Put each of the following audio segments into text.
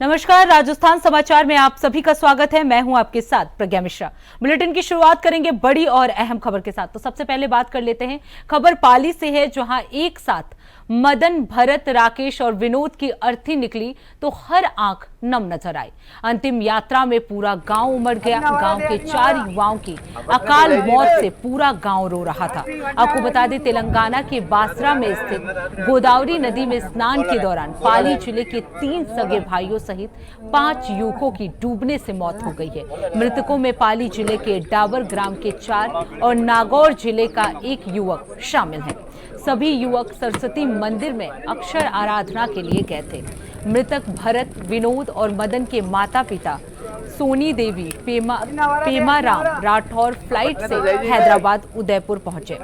नमस्कार, राजस्थान समाचार में आप सभी का स्वागत है। मैं हूं आपके साथ प्रज्ञा मिश्रा। बुलेटिन की शुरुआत करेंगे बड़ी और अहम खबर के साथ। तो सबसे पहले बात कर लेते हैं, खबर पाली से है, जहां एक साथ मदन, भरत, राकेश और विनोद की अर्थी निकली तो हर आंख नम नजर आई। अंतिम यात्रा में पूरा गांव उमड़ गया। गांव के 4 युवाओं की अकाल मौत से पूरा गांव रो रहा था। आपको बता दें, तेलंगाना के बासरा में स्थित गोदावरी नदी में स्नान के दौरान पाली जिले के 3 सगे भाइयों सहित 5 युवकों की डूबने से मौत हो गई है। मृतकों में पाली जिले के डाबर ग्राम के 4 और नागौर जिले का 1 युवक शामिल है। सभी युवक सरस्वती मंदिर में अक्षर आराधना के लिए गए थे। मृतक भरत, विनोद और मदन के माता पिता सोनी देवी, पेमाराम राठौर फ्लाइट से हैदराबाद उदयपुर पहुंचे।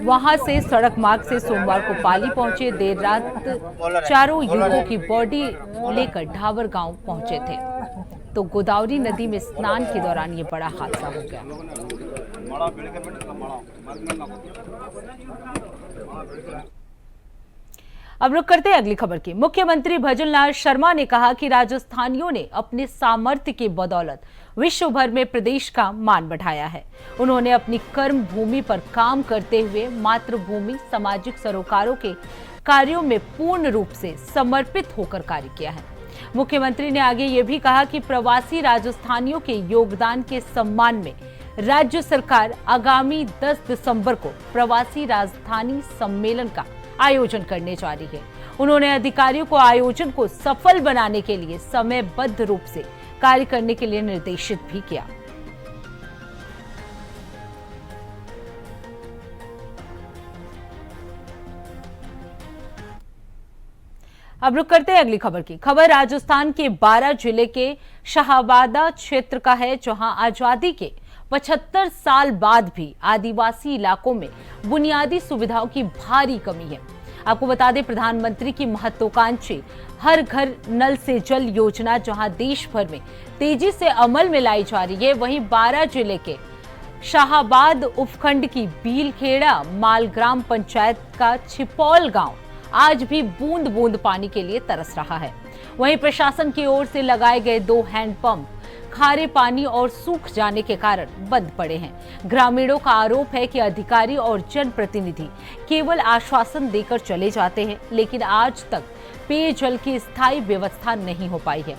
वहां से सड़क मार्ग से सोमवार को पाली पहुंचे। देर रात चारों युवकों की बॉडी लेकर ढाबर गांव पहुंचे थे। तो गोदावरी नदी में स्नान के दौरान ये बड़ा हादसा हो गया। अब रुक करते हैं अगली खबर की। मुख्यमंत्री भजनलाल शर्मा ने कहा कि राजस्थानियों ने अपने सामर्थ्य की बदौलत विश्व भर में प्रदेश का मान बढ़ाया है। उन्होंने अपनी कर्म भूमि पर काम करते हुए मातृभूमि, सामाजिक सरोकारों के कार्यों में पूर्ण रूप से समर्पित होकर कार्य किया है। मुख्यमंत्री ने आगे ये भी कहा कि प्रवासी राजस्थानियों के योगदान के सम्मान में राज्य सरकार आगामी 10 दिसंबर को प्रवासी राजधानी सम्मेलन का आयोजन करने जा रही है। उन्होंने अधिकारियों को आयोजन को सफल बनाने के लिए समयबद्ध रूप से कार्य करने के लिए निर्देशित भी किया। अब रुक करते हैं अगली खबर की। खबर राजस्थान के 12 जिले के शाहबादा क्षेत्र का है, जहां आजादी के 75 साल बाद भी आदिवासी इलाकों में बुनियादी सुविधाओं की भारी कमी है। आपको बता दें, प्रधानमंत्री की महत्वाकांक्षी हर घर नल से जल योजना जहां देश भर में तेजी से अमल में लाई जा रही है, वहीं 12 जिले के शाहबाद उपखंड की बीलखेड़ा माल ग्राम पंचायत का छिपौल गांव आज भी बूंद बूंद पानी के लिए तरस रहा है। वहीं प्रशासन की ओर से लगाए गए 2 हैंडपंप खारे पानी और सूख जाने के कारण बंद पड़े हैं। ग्रामीणों का आरोप है कि अधिकारी और जनप्रतिनिधि केवल आश्वासन देकर चले जाते हैं, लेकिन आज तक पेयजल की स्थायी व्यवस्था नहीं हो पाई है।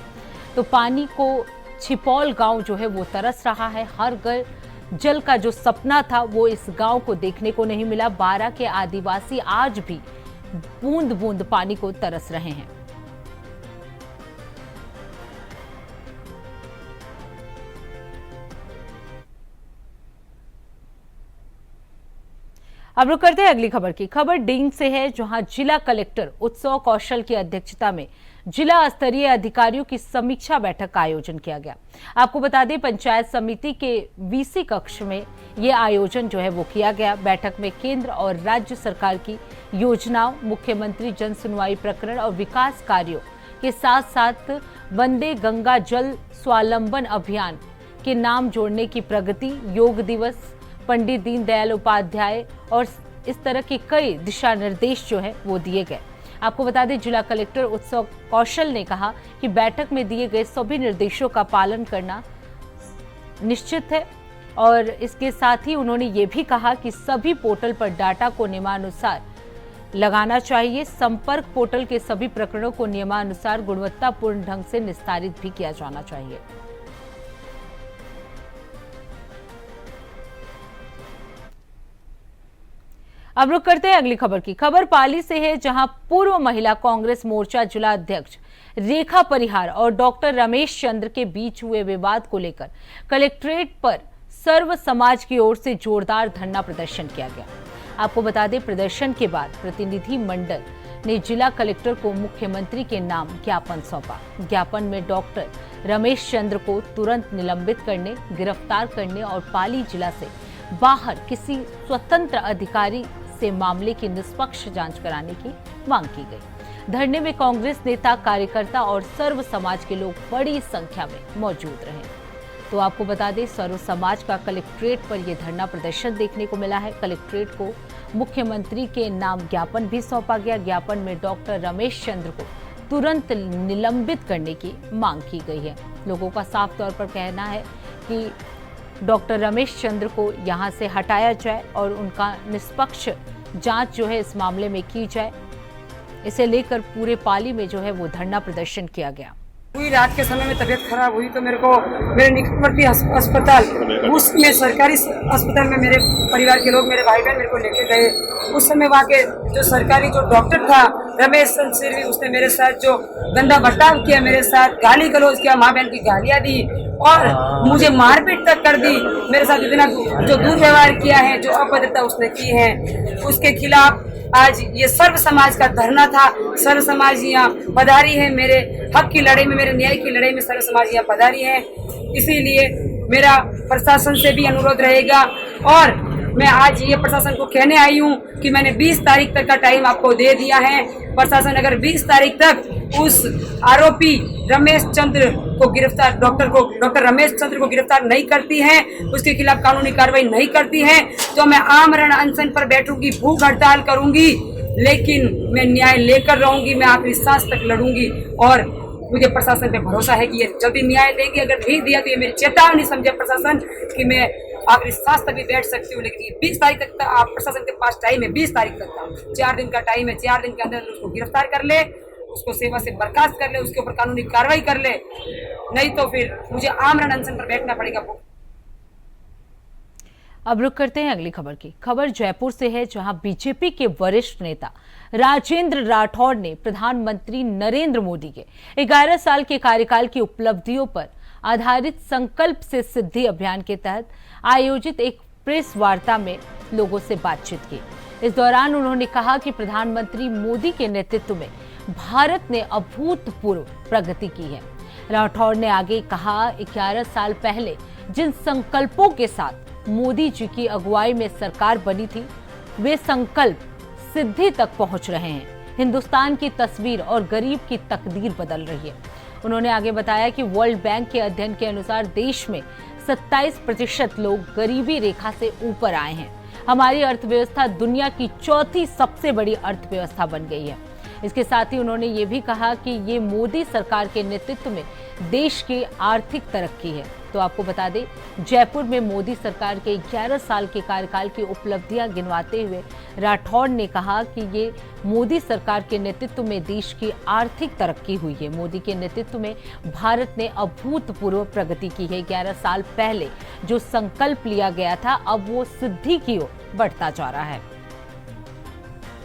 तो पानी को छिपौल गांव जो है वो तरस रहा है। हर घर जल का जो सपना था वो इस गांव को देखने को नहीं मिला। 12 के आदिवासी आज भी बूंद बूंद पानी को तरस रहे हैं। अब रुक करते हैं अगली खबर की। खबर डींग से है, जहां जिला कलेक्टर उत्सव कौशल की अध्यक्षता में जिला स्तरीय अधिकारियों की समीक्षा बैठक का आयोजन किया गया। आपको बता दें, पंचायत समिति के वीसी कक्ष में यह आयोजन जो है वो किया गया। बैठक में केंद्र और राज्य सरकार की योजनाओं, मुख्यमंत्री जन सुनवाई प्रकरण और विकास कार्यों के साथ साथ वंदे गंगा जल स्वावलंबन अभियान के नाम जोड़ने की प्रगति, योग दिवस, पंडित दीनदयाल उपाध्याय और इस तरह के कई दिशा निर्देश जो है वो दिए गए। आपको बता दें, जिला कलेक्टर उत्सव कौशल ने कहा कि बैठक में दिए गए सभी निर्देशों का पालन करना निश्चित है और इसके साथ ही उन्होंने ये भी कहा कि सभी पोर्टल पर डाटा को नियमानुसार लगाना चाहिए। संपर्क पोर्टल के सभी प्रकरणों को नियमानुसार गुणवत्तापूर्ण ढंग से निस्तारित भी किया जाना चाहिए। अब रुक करते हैं अगली खबर की। खबर पाली से है, जहां पूर्व महिला कांग्रेस मोर्चा जिला अध्यक्ष रेखा परिहार और डॉक्टर रमेश चंद्र के बीच हुए विवाद को लेकर कलेक्ट्रेट पर सर्व समाज की ओर से जोरदार धरना प्रदर्शन किया गया। आपको बता दें, प्रदर्शन के बाद प्रतिनिधि मंडल ने जिला कलेक्टर को मुख्यमंत्री के नाम ज्ञापन सौंपा। ज्ञापन में डॉक्टर रमेश चंद्र को तुरंत निलंबित करने, गिरफ्तार करने और पाली जिला से बाहर किसी स्वतंत्र अधिकारी से मामले की निष्पक्ष जांच कराने की मांग की गई। धरने में कांग्रेस नेता, कार्यकर्ता और सर्व समाज के लोग बड़ी संख्या में मौजूद रहे। तो आपको बता दें, सर्व समाज का कलेक्ट्रेट पर यह धरना प्रदर्शन देखने को मिला है। कलेक्ट्रेट को मुख्यमंत्री के नाम ज्ञापन भी सौंपा गया। ज्ञापन में डॉक्टर रमेश चंद्र को तुरंत निलंबित करने की मांग की गई है। लोगों का साफ तौर पर कहना है कि डॉक्टर रमेश चंद्र को यहां से हटाया जाए और उनका निष्पक्ष जांच जो है इस मामले में की जाए। इसे लेकर पूरे पाली में जो है वो धरना प्रदर्शन किया गया। हुई रात के समय में तबीयत खराब हुई तो मेरे को मेरे निकटवर्ती अस्पताल, उसमें सरकारी अस्पताल में मेरे परिवार के लोग, मेरे भाई बहन मेरे को लेके गए। उस समय वहाँ के जो सरकारी जो डॉक्टर था रमेश चंद्र, उसने मेरे साथ जो गंदा बर्ताव किया, मेरे साथ गाली गलौज किया, माँ बहन की गालियाँ दी और मुझे मारपीट तक कर दी। मेरे साथ इतना जो दुर्व्यवहार किया है, जो अभद्रता उसने की है, उसके खिलाफ आज ये सर्व समाज का धरना था। सर्व समाज यहाँ पधारी है, मेरे हक की लड़ाई में, मेरे न्याय की लड़ाई में सर्व समाज यहाँ पधारी है। इसीलिए मेरा प्रशासन से भी अनुरोध रहेगा और मैं आज ये प्रशासन को कहने आई हूँ कि मैंने 20 तारीख तक का टाइम आपको दे दिया है। प्रशासन अगर 20 तारीख तक उस आरोपी रमेश चंद्र को गिरफ्तार, डॉक्टर रमेश चंद्र को गिरफ्तार नहीं करती है, उसके खिलाफ कानूनी कार्रवाई नहीं करती है, तो मैं आमरण अनशन पर बैठूंगी, भूख हड़ताल करूंगी, लेकिन मैं न्याय लेकर रहूंगी, मैं आखिरी सांस तक लड़ूंगी। और मुझे प्रशासन पे भरोसा है कि ये जल्दी न्याय देगी। अगर नहीं दिया तो ये मेरी चेतावनी समझे प्रशासन कि मैं आखिरी सांस तक भी बैठ सकती हूँ। लेकिन ये 20 तारीख तक का आप प्रशासन के पास टाइम है, 20 तारीख तक का 4 दिन का टाइम है। 4 दिन के अंदर उसको गिरफ्तार कर ले, उसको सेवा से बर्खास्त कर ले, उसके ऊपर कानूनी कार्रवाई कर ले, नहीं तो फिर मुझे आमरण अनशन पर बैठना पड़ेगा। अब रुक करते हैं अगली खबर की। खबर जयपुर से है, जहां बीजेपी के वरिष्ठ नेता राजेंद्र राठौड़ ने प्रधानमंत्री नरेंद्र मोदी के 11 साल के कार्यकाल की उपलब्धियों पर आधारित संकल्प से सिद्धि अभियान के तहत आयोजित एक प्रेस वार्ता में लोगों से बातचीत की। इस दौरान उन्होंने कहा कि प्रधानमंत्री मोदी के नेतृत्व में भारत ने अभूतपूर्व प्रगति की है। राठौड़ ने आगे कहा, 11 साल पहले जिन संकल्पों के साथ मोदी जी की अगुवाई में सरकार बनी थी, वे संकल्प सिद्धि तक पहुंच रहे हैं। हिंदुस्तान की तस्वीर और गरीब की तकदीर बदल रही है। उन्होंने आगे बताया कि वर्ल्ड बैंक के अध्ययन के अनुसार देश में 27% लोग गरीबी रेखा से ऊपर आए हैं। हमारी अर्थव्यवस्था दुनिया की चौथी सबसे बड़ी अर्थव्यवस्था बन गई है। इसके साथ ही उन्होंने ये भी कहा कि ये मोदी सरकार के नेतृत्व में देश की आर्थिक तरक्की है। तो आपको बता दें, जयपुर में मोदी सरकार के 11 साल के कार्यकाल की उपलब्धियां गिनवाते हुए राठौड़ ने कहा कि ये मोदी सरकार के नेतृत्व में देश की आर्थिक तरक्की हुई है। मोदी के नेतृत्व में भारत ने अभूतपूर्व प्रगति की है। 11 साल पहले जो संकल्प लिया गया था, अब वो सिद्धि की ओर बढ़ता जा रहा है।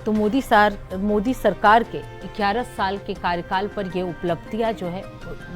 तो मोदी सरकार के 11 साल के कार्यकाल पर ये उपलब्धियां जो है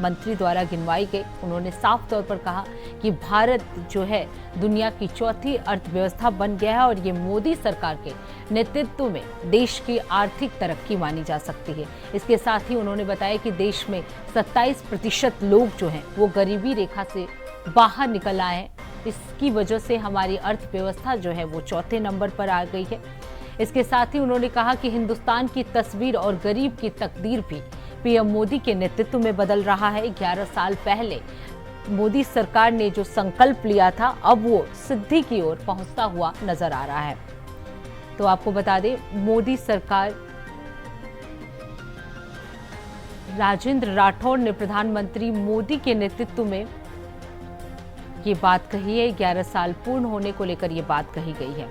मंत्री द्वारा गिनवाई गई। उन्होंने साफ तौर पर कहा कि भारत जो है दुनिया की चौथी अर्थव्यवस्था बन गया है और ये मोदी सरकार के नेतृत्व में देश की आर्थिक तरक्की मानी जा सकती है। इसके साथ ही उन्होंने बताया कि देश में 27% लोग जो हैं वो गरीबी रेखा से बाहर निकल आए हैं। इसकी वजह से हमारी अर्थव्यवस्था जो है वो चौथे नंबर पर आ गई है। इसके साथ ही उन्होंने कहा कि हिंदुस्तान की तस्वीर और गरीब की तकदीर भी पीएम मोदी के नेतृत्व में बदल रहा है। 11 साल पहले मोदी सरकार ने जो संकल्प लिया था, अब वो सिद्धि की ओर पहुंचता हुआ नजर आ रहा है। तो आपको बता दें, मोदी सरकार, राजेंद्र राठौड़ ने प्रधानमंत्री मोदी के नेतृत्व में ये बात कही है। 11 साल पूर्ण होने को लेकर ये बात कही गई है।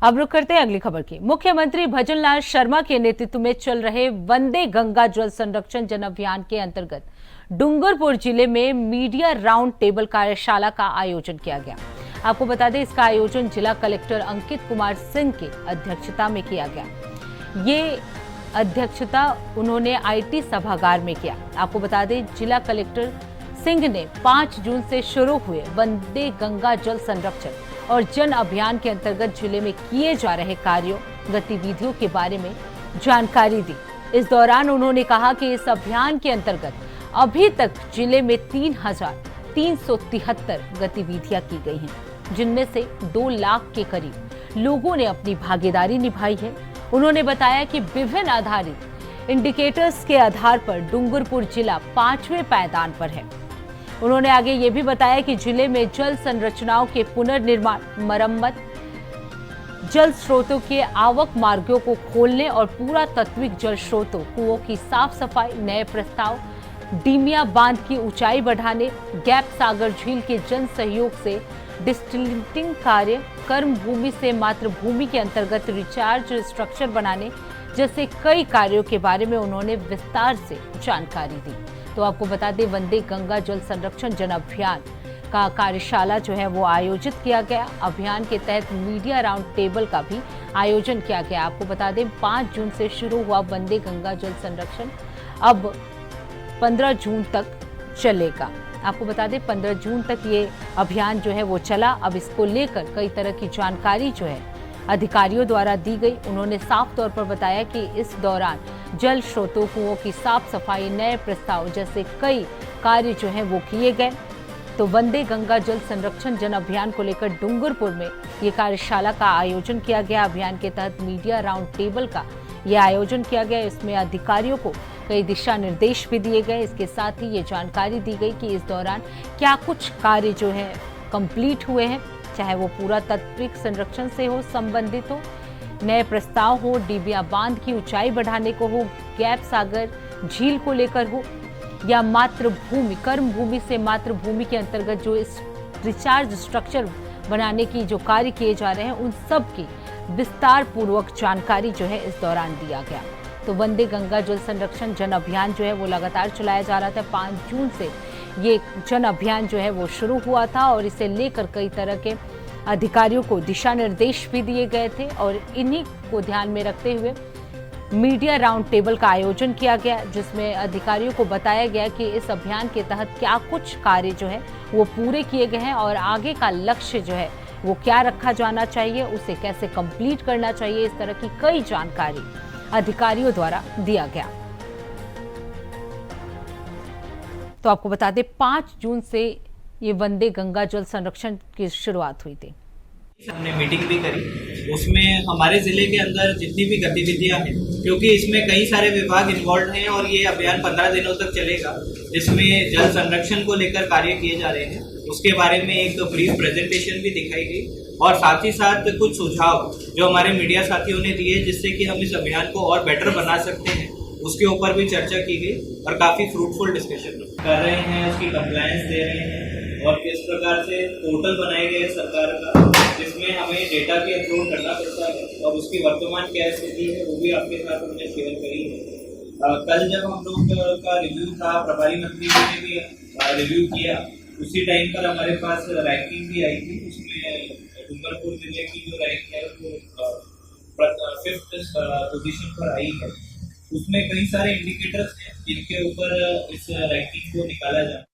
अब रुक करते हैं अगली खबर की। मुख्यमंत्री भजनलाल शर्मा के नेतृत्व में चल रहे वंदे गंगा जल संरक्षण जन अभियान के अंतर्गत डूंगरपुर जिले में मीडिया राउंड टेबल कार्यशाला का आयोजन किया गया। आपको बता दें, इसका आयोजन जिला कलेक्टर अंकित कुमार सिंह की अध्यक्षता में किया गया। ये अध्यक्षता उन्होंने आईटी सभागार में किया। आपको बता दें, जिला कलेक्टर सिंह ने 5 जून से शुरू हुए वंदे गंगा जल संरक्षण और जन अभियान के अंतर्गत जिले में किए जा रहे कार्यों, गतिविधियों के बारे में जानकारी दी। इस दौरान उन्होंने कहा कि इस अभियान के अंतर्गत अभी तक जिले में 3,373 गतिविधियां की गई हैं, जिनमें से 2 लाख के करीब लोगों ने अपनी भागीदारी निभाई है। उन्होंने बताया कि विभिन्न आधारित इंडिकेटर्स के आधार पर डूंगरपुर जिला 5वें पायदान पर है। उन्होंने आगे ये भी बताया कि जिले में जल संरचनाओं के पुनर्निर्माण, मरम्मत, जल स्रोतों के आवक मार्गों को खोलने और पूरा तत्विक जल स्रोतों, कुओं की साफ सफाई, नए प्रस्ताव, डीमिया बांध की ऊंचाई बढ़ाने, गैप सागर झील के जन सहयोग से डिस्टिलिंग कार्य, कर्म भूमि से मातृभूमि के अंतर्गत रिचार्ज स्ट्रक्चर बनाने जैसे कई कार्यों के बारे में उन्होंने विस्तार से जानकारी दी। तो आपको बता दें, वंदे गंगा जल संरक्षण जन अभियान का कार्यशाला जो है वो आयोजित किया गया। अभियान के तहत मीडिया राउंड टेबल का भी आयोजन किया गया। आपको बता दें, 5 जून से शुरू हुआ वंदे गंगा जल संरक्षण अब 15 जून तक चलेगा। आपको बता दें, 15 जून तक ये अभियान जो है वो चला। अब इसको लेकर कई तरह की जानकारी जो है अधिकारियों द्वारा दी गई। उन्होंने साफ तौर पर बताया कि इस दौरान जल स्रोतों, कुओं की साफ सफाई, नए प्रस्ताव जैसे कई कार्य जो है वो किए गए। तो वंदे गंगा जल संरक्षण जन अभियान को लेकर डूंगरपुर में ये कार्यशाला का आयोजन किया गया। अभियान के तहत मीडिया राउंड टेबल का ये आयोजन किया गया। इसमें अधिकारियों को कई दिशा निर्देश भी दिए गए। इसके साथ ही ये जानकारी दी गई कि इस दौरान क्या कुछ कार्य जो है कंप्लीट हुए हैं, चाहे वो पूरा तत्विक संरक्षण से हो संबंधित हो, नए प्रस्ताव हो, डीबिया बांध की ऊंचाई बढ़ाने को हो, गैप सागर झील को लेकर हो, या मातृभूमि, कर्म भूमि से मातृभूमि के अंतर्गत जो इस रिचार्ज स्ट्रक्चर बनाने की जो कार्य किए जा रहे हैं, उन सब की विस्तार पूर्वक जानकारी जो है इस दौरान दिया गया। तो वंदे गंगा जल संरक्षण जन अभियान जो है वो लगातार चलाया जा रहा था। 5 जून से ये जन अभियान जो है वो शुरू हुआ था और इसे लेकर कई तरह के अधिकारियों को दिशा निर्देश भी दिए गए थे और इन्हीं को ध्यान में रखते हुए मीडिया राउंड टेबल का आयोजन किया गया, जिसमें अधिकारियों को बताया गया कि इस अभियान के तहत क्या कुछ कार्य जो है वो पूरे किए गए हैं और आगे का लक्ष्य जो है वो क्या रखा जाना चाहिए, उसे कैसे कंप्लीट करना चाहिए। इस तरह की कई जानकारी अधिकारियों द्वारा दिया गया। तो आपको बता दें, 5 जून से ये वंदे गंगा जल संरक्षण की शुरुआत हुई थी। हमने मीटिंग भी करी, उसमें हमारे जिले के अंदर जितनी भी गतिविधियां हैं, क्योंकि इसमें कई सारे विभाग इन्वॉल्व हैं और ये अभियान 15 दिनों तक चलेगा, जिसमें जल संरक्षण को लेकर कार्य किए जा रहे हैं, उसके बारे में एक ब्रीफ प्रेजेंटेशन भी दिखाई गई और साथ ही साथ कुछ सुझाव जो हमारे मीडिया साथियों ने दिए जिससे कि हम इस अभियान को और बेटर बना सकते हैं, उसके ऊपर भी चर्चा की गई और काफ़ी फ्रूटफुल डिस्कशन कर रहे हैं, उसकी कंप्लायंस दे रहे हैं और किस प्रकार से पोर्टल बनाए गए सरकार का, जिसमें हमें डेटा भी अपलोड करना पड़ता है और उसकी वर्तमान क्या स्थिति है वो भी आपके साथ हमने शेयर करी है। कल जब हम लोग का रिव्यू था, प्रभारी मंत्री जी ने भी रिव्यू किया, उसी टाइम पर हमारे पास रैंकिंग भी आई थी। उसमें डूंगरपुर जिले की जो रैंक है वो 5th पोजीशन पर आई है। उसमें कई सारे इंडिकेटर्स हैं जिनके ऊपर इस रैंकिंग को निकाला जाए।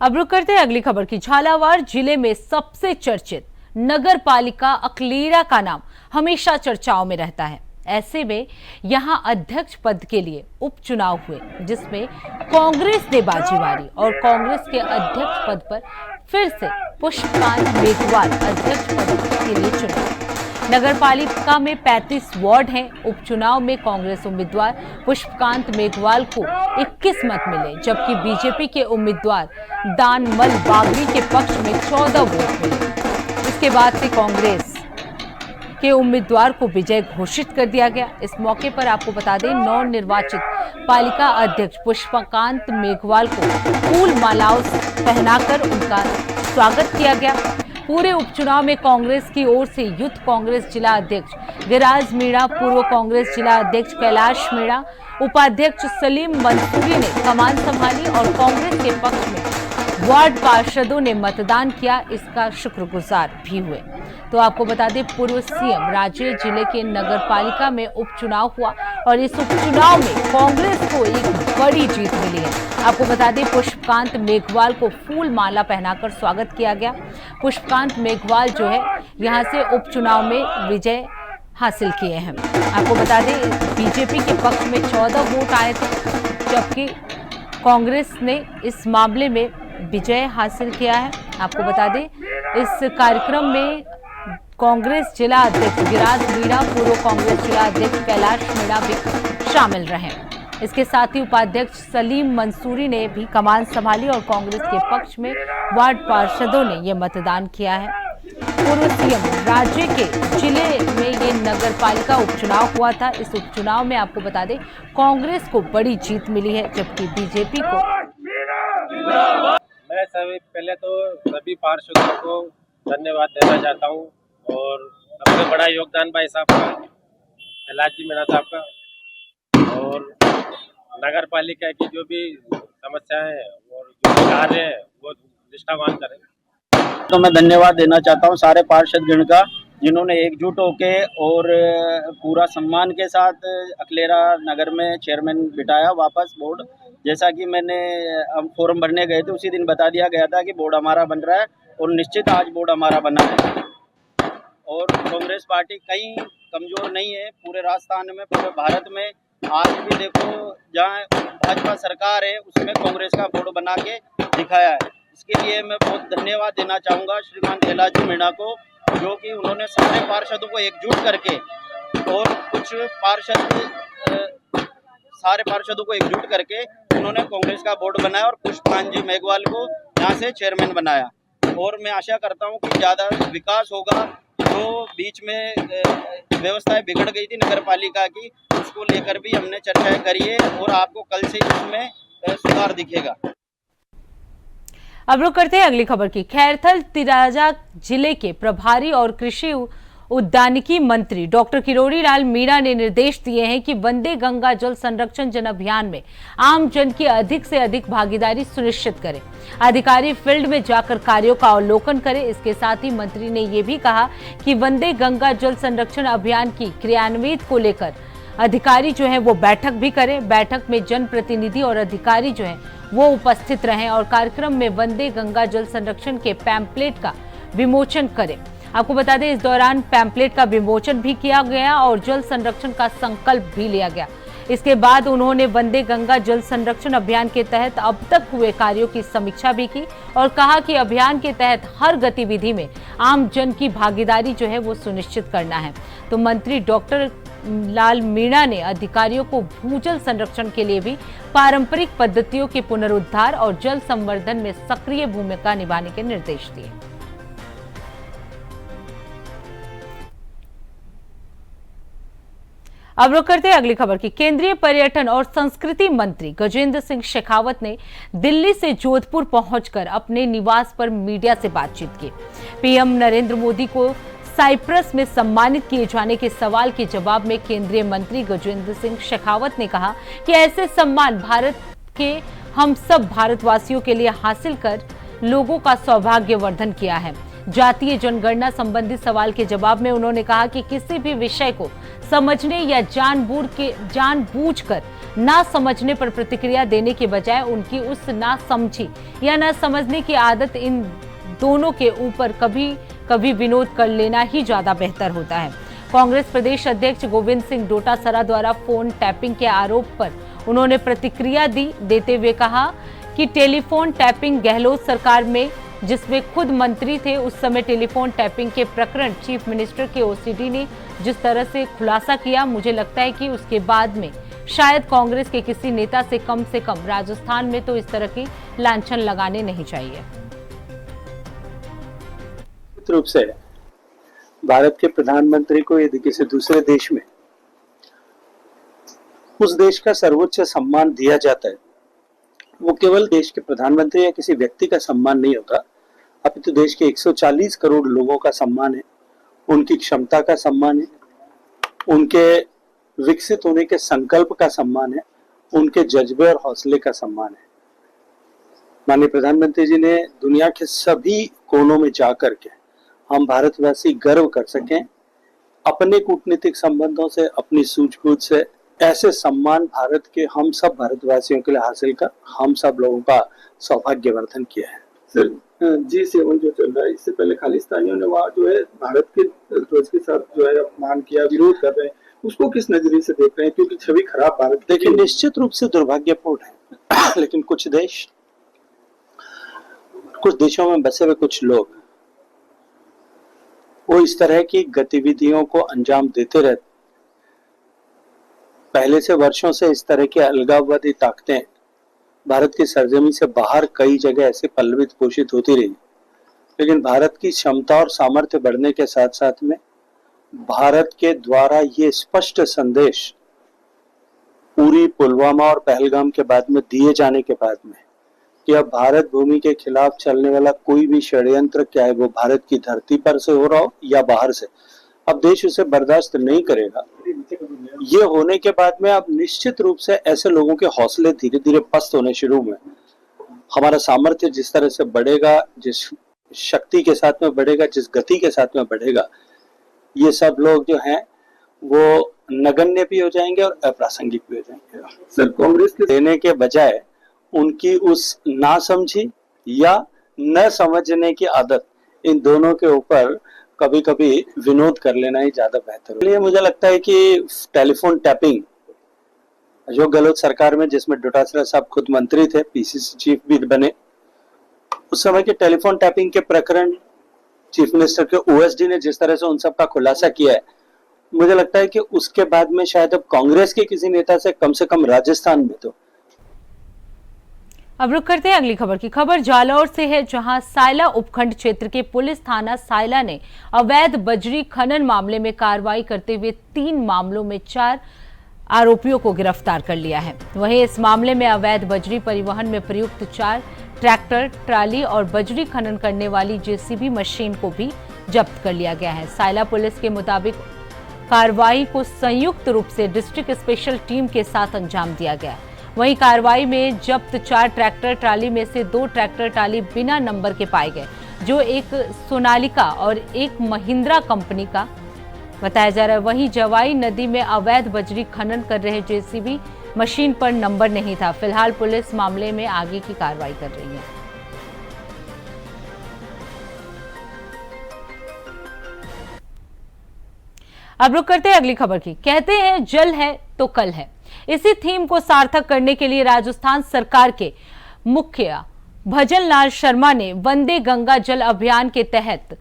अब रुक करते हैं अगली खबर की। झालावाड़ जिले में सबसे चर्चित नगर पालिका अकलेरा का नाम हमेशा चर्चाओं में रहता है। ऐसे में यहां अध्यक्ष पद के लिए उपचुनाव हुए, जिसमें कांग्रेस ने बाजी मारी और कांग्रेस के अध्यक्ष पद पर फिर से पुष्पकांत मेघवाल अध्यक्ष पद के लिए चुने। नगर पालिका में 35 वार्ड हैं। उपचुनाव में कांग्रेस उम्मीदवार पुष्पकांत मेघवाल को 21 मत मिले, जबकि बीजेपी के उम्मीदवार दानमल बागड़ी के पक्ष में 14 वोट मिले। इसके बाद से कांग्रेस के उम्मीदवार को विजय घोषित कर दिया गया। इस मौके पर आपको बता दें, नवनिर्वाचित पालिका अध्यक्ष पुष्पकांत मेघवाल को फूल मालाओं पहनाकर उनका स्वागत किया गया। पूरे उपचुनाव में कांग्रेस की ओर से यूथ कांग्रेस जिला अध्यक्ष गिराज मीणा, पूर्व कांग्रेस जिला अध्यक्ष कैलाश मीणा, उपाध्यक्ष सलीम मंसूरी ने कमान संभाली और कांग्रेस के पक्ष में वार्ड पार्षदों ने मतदान किया, इसका शुक्रगुजार भी हुए। तो आपको बता दें, पूर्व सीएम राजेश जिले के नगर पालिका में उपचुनाव हुआ और इस उपचुनाव में कांग्रेस को एक बड़ी जीत मिली है। आपको बता दें, पुष्पकांत मेघवाल को फूल माला पहनाकर स्वागत किया गया। पुष्पकांत मेघवाल जो है यहाँ से उपचुनाव में विजय हासिल किए हैं। आपको बता दें, बीजेपी के पक्ष में 14 वोट आए थे, जबकि कांग्रेस ने इस मामले में विजय हासिल किया है। आपको बता दें, इस कार्यक्रम में कांग्रेस जिला अध्यक्ष गिराज मीणा, पूर्व कांग्रेस जिला अध्यक्ष कैलाश मीणा भी शामिल रहे। इसके साथ ही उपाध्यक्ष सलीम मंसूरी ने भी कमान संभाली और कांग्रेस के पक्ष में वार्ड पार्षदों ने ये मतदान किया है। पूर्व सीएम राज्य के जिले में ये नगर पालिका उपचुनाव हुआ था। इस उपचुनाव में आपको बता दें कांग्रेस को बड़ी जीत मिली है, जबकि बीजेपी को। मैं पहले तो सभी पार्षदों को धन्यवाद देना चाहता हूं और सबसे बड़ा योगदान भाई साहब का, कैलाश मीणा साहब का, और नगर पालिका की जो भी समस्याएं और जो कार्य है वो निष्ठावान करें। तो मैं धन्यवाद देना चाहता हूं सारे पार्षदगण का, जिन्होंने एकजुट होके और पूरा सम्मान के साथ अकलेरा नगर में चेयरमैन बिठाया वापस बोर्ड। जैसा कि मैंने हम फॉर्म भरने गए थे उसी दिन बता दिया गया था कि बोर्ड हमारा बन रहा है और निश्चित आज बोर्ड हमारा बना है। और कांग्रेस पार्टी कहीं कमज़ोर नहीं है, पूरे राजस्थान में, पूरे भारत में। आज भी देखो जहाँ भाजपा सरकार है उसमें कांग्रेस का बोर्ड बना के दिखाया है। इसके लिए मैं बहुत धन्यवाद देना चाहूँगा श्रीमान कैलाश जी मीणा को, जो कि उन्होंने सारे पार्षदों को एकजुट करके और कुछ सारे पार्षदों को एकजुट करके उन्होंने कांग्रेस का बोर्ड बनाया और पुष्पकांत जी मेघवाल को यहाँ से चेयरमैन बनाया। और मैं आशा करता हूँ कि ज़्यादा विकास होगा। जो बीच में व्यवस्थाएं बिगड़ गई थी नगर पालिका की, उसको लेकर भी हमने चर्चाएं करी है और आपको कल से इसमें सुधार दिखेगा। अब रुक करते हैं अगली खबर की। खैरथल तिराजा जिले के प्रभारी और कृषि उद्यानिकी मंत्री डॉक्टर किरोड़ी लाल मीणा ने निर्देश दिए हैं कि वंदे गंगा जल संरक्षण जन अभियान में आम जन की अधिक से अधिक भागीदारी सुनिश्चित करें। अधिकारी फील्ड में जाकर कार्यों का अवलोकन करें। इसके साथ ही मंत्री ने ये भी कहा कि वंदे गंगा जल संरक्षण अभियान की क्रियान्वित को लेकर अधिकारी जो है वो बैठक भी करें। बैठक में जनप्रतिनिधि और अधिकारी जो है वो उपस्थित रहें और कार्यक्रम में वंदे गंगा जल संरक्षण के पैम्पलेट का विमोचन करें। आपको बता दें इस दौरान पैम्पलेट का विमोचन भी किया गया और जल संरक्षण का संकल्प भी लिया गया। इसके बाद उन्होंने वंदे गंगा जल संरक्षण अभियान के तहत अब तक हुए कार्यों की समीक्षा भी की और कहा कि अभियान के तहत हर गतिविधि में आम जन की भागीदारी जो है वो सुनिश्चित करना है। तो मंत्री डॉक्टर लाल मीणा ने अधिकारियों को भूजल संरक्षण के लिए भी पारंपरिक पद्धतियों के पुनरुद्धार और जल संवर्धन में सक्रिय भूमिका निभाने के निर्देश दिए। अब रुक करते हैं अगली खबर की। केंद्रीय पर्यटन और संस्कृति मंत्री गजेंद्र सिंह शेखावत ने दिल्ली से जोधपुर पहुंचकर अपने निवास पर मीडिया से बातचीत की। पीएम नरेंद्र मोदी को साइप्रस में सम्मानित किए जाने के सवाल के जवाब में केंद्रीय मंत्री गजेंद्र सिंह शेखावत ने कहा कि ऐसे सम्मान भारत के हम सब भारतवासियों के लिए हासिल कर लोगों का सौभाग्यवर्धन किया है। जातीय जनगणना संबंधी सवाल के जवाब में उन्होंने कहा कि किसी भी विषय को समझने या जानबूझकर ना समझने पर प्रतिक्रिया देने के बजाय उनकी उस ना समझी या ना समझने की आदत इन दोनों के ऊपर कभी कभी विनोद कर लेना ही ज्यादा बेहतर होता है। कांग्रेस प्रदेश अध्यक्ष गोविंद सिंह डोटासरा द्वारा फोन टैपिंग के आरोप पर उन्होंने प्रतिक्रिया देते हुए कहा कि टेलीफोन टैपिंग गहलोत सरकार में जिसमें खुद मंत्री थे उस समय टेलीफोन टैपिंग के प्रकरण चीफ मिनिस्टर के ओसीडी ने जिस तरह से खुलासा किया, मुझे लगता है कि उसके बाद में शायद कांग्रेस के किसी नेता से कम राजस्थान में तो इस तरह की लांछन लगाने नहीं चाहिए। रूप से भारत के प्रधानमंत्री को यदि किसी दूसरे देश में उस देश का सर्वोच्च सम्मान दिया जाता है, वो केवल देश के प्रधानमंत्री या किसी व्यक्ति का सम्मान नहीं होता, अपितु देश के 140 करोड़ लोगों का सम्मान है, उनकी क्षमता का सम्मान है, उनके विकसित होने के संकल्प का सम्मान है, उनके जज्बे और हौसले का सम्मान है। माननीय प्रधानमंत्री जी ने दुनिया के सभी कोनों में जाकर के हम भारतवासी गर्व कर सकें, अपने कूटनीतिक संबंधों से, अपनी सूझबूझ से ऐसे सम्मान भारत के हम सब भारतवासियों के लिए हासिल कर हम सब लोगों का सौभाग्यवर्धन किया है। सर G7 जो चल रहा है, इससे पहले खालिस्तानियों ने वहाँ जो है भारत के ध्वज के साथ जो है अपमान किया, विरोध कर रहे हैं, उसको किस नजरिए से देख रहे हैं? क्योंकि छवि खराब भारत। देखिए, निश्चित रूप से दुर्भाग्यपूर्ण है, लेकिन कुछ देशों में बसे हुए कुछ लोग वो इस तरह की गतिविधियों को अंजाम देते रहते, पहले से वर्षों से इस तरह की अलगाववादी ताकतें भारत की सरजमी से बाहर कई जगह ऐसे पल्लवित पोषित होती रही, लेकिन भारत की क्षमता और सामर्थ्य बढ़ने के साथ साथ में भारत के द्वारा ये स्पष्ट संदेश पूरी पुलवामा और पहलगाम के बाद में दिए जाने के बाद में कि अब भारत भूमि के खिलाफ चलने वाला कोई भी षड्यंत्र, चाहे वो भारत की धरती पर से हो रहा हो या बाहर से, अब देश उसे बर्दाश्त नहीं करेगा। ये होने के बाद में अब निश्चित रूप से ऐसे लोगों के हौसले धीरे धीरे पस्त होने शुरू हुए। हमारा सामर्थ्य जिस तरह से बढ़ेगा, जिस शक्ति के साथ में बढ़ेगा, जिस गति के साथ में बढ़ेगा, ये सब लोग जो हैं वो नगण्य भी हो जाएंगे और अप्रासंगिक भी हो जाएंगे। सर, कांग्रेस के देने के बजाय उनकी उस नासमझी या न समझने की आदत, इन दोनों के ऊपर कभी कभी विनोद कर लेना ही ज्यादा बेहतर है। इसलिए मुझे लगता है कि टेलीफोन टैपिंग जो गहलोत सरकार में, जिसमें डोटासरा साहब खुद मंत्री थे, पीसीसी चीफ भी बने, उस समय के टेलीफोन टैपिंग के प्रकरण चीफ मिनिस्टर के ओएसडी ने जिस तरह से उन सब का खुलासा किया है, मुझे लगता है कि उसके बाद में शायद अब कांग्रेस के किसी नेता से कम राजस्थान में तो। अब रुक करते हैं अगली खबर की। खबर जालौर से है, जहां सायला उपखंड क्षेत्र के पुलिस थाना सायला ने अवैध बजरी खनन मामले में कार्रवाई करते हुए 3 मामलों में 4 आरोपियों को गिरफ्तार कर लिया है। वहीं इस मामले में अवैध बजरी परिवहन में प्रयुक्त 4 ट्रैक्टर, ट्राली और बजरी खनन करने वाली जेसीबी मशीन को भी जब्त कर लिया गया है। सायला पुलिस के मुताबिक कार्रवाई को संयुक्त रूप से डिस्ट्रिक्ट स्पेशल टीम के साथ अंजाम दिया गया। वहीं कार्रवाई में जब्त 4 ट्रैक्टर ट्राली में से 2 ट्रैक्टर ट्राली बिना नंबर के पाए गए, जो एक सोनालिका और एक महिंद्रा कंपनी का बताया जा रहा है। वहीं जवाई नदी में अवैध बजरी खनन कर रहे जेसीबी मशीन पर नंबर नहीं था। फिलहाल पुलिस मामले में आगे की कार्रवाई कर रही है। अब रुक करते हैं अगली खबर की। कहते हैं जल है तो कल है। इसी थीम को सार्थक करने के लिए राजस्थान सरकार के मुखिया भजन लाल शर्मा ने वंदे गंगा जल अभियान के तहत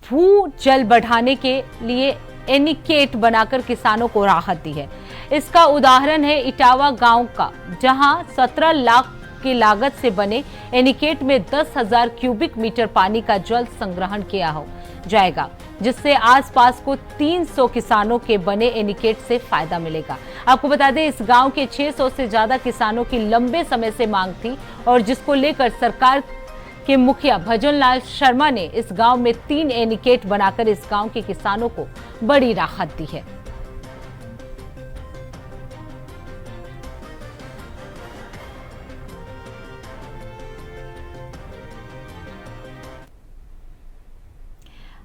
भू जल बढ़ाने के लिए एनिकेट बनाकर किसानों को राहत दी है। इसका उदाहरण है इटावा गांव का, जहां 17 लाख की लागत से बने एनिकेट में 10,000 क्यूबिक मीटर पानी का जल संग्रहण किया जाएगा, जिससे आसपास को 300 किसानों के बने एनिकेट से फायदा मिलेगा। आपको बता दें, इस गांव के 600 से ज्यादा किसानों की लंबे समय से मांग थी और जिसको लेकर सरकार के मुखिया भजन लाल शर्मा ने इस गांव में 3 एनिकेट बनाकर इस गांव के किसानों को बड़ी राहत दी है।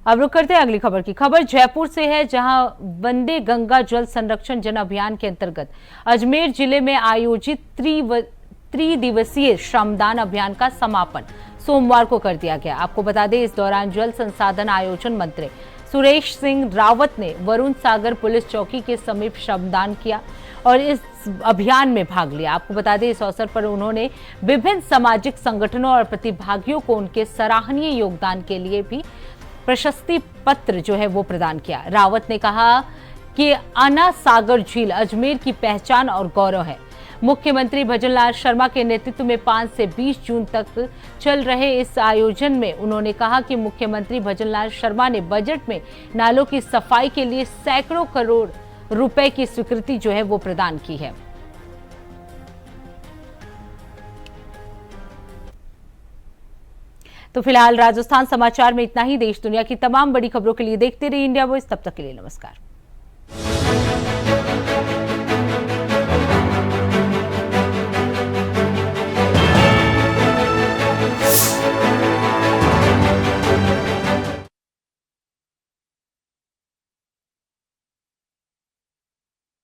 अब रुक करते हैं अगली खबर की। खबर जयपुर से है, जहां वंदे गंगा जल संरक्षण जन अभियान के अंतर्गत अजमेर जिले में आयोजित त्रिदिवसीय श्रमदान अभियान का समापन सोमवार को कर दिया गया। आपको बता दें, इस दौरान जल संसाधन आयोजन मंत्री सुरेश सिंह रावत ने वरुण सागर पुलिस चौकी के समीप श्रमदान किया और इस अभियान में भाग लिया। आपको बता दें, इस अवसर पर उन्होंने विभिन्न सामाजिक संगठनों और प्रतिभागियों को उनके सराहनीय योगदान के लिए भी प्रशस्ति पत्र जो है वो प्रदान किया। रावत ने कहा कि आना सागर झील अजमेर की पहचान और गौरव है। मुख्यमंत्री भजन लाल शर्मा के नेतृत्व में 5 से 20 जून तक चल रहे इस आयोजन में उन्होंने कहा कि मुख्यमंत्री भजन लाल शर्मा ने बजट में नालों की सफाई के लिए सैकड़ों करोड़ रुपए की स्वीकृति जो है वो प्रदान की है। तो फिलहाल राजस्थान समाचार में इतना ही। देश दुनिया की तमाम बड़ी खबरों के लिए देखते रहिए इंडिया वॉइस। तब तक के लिए नमस्कार।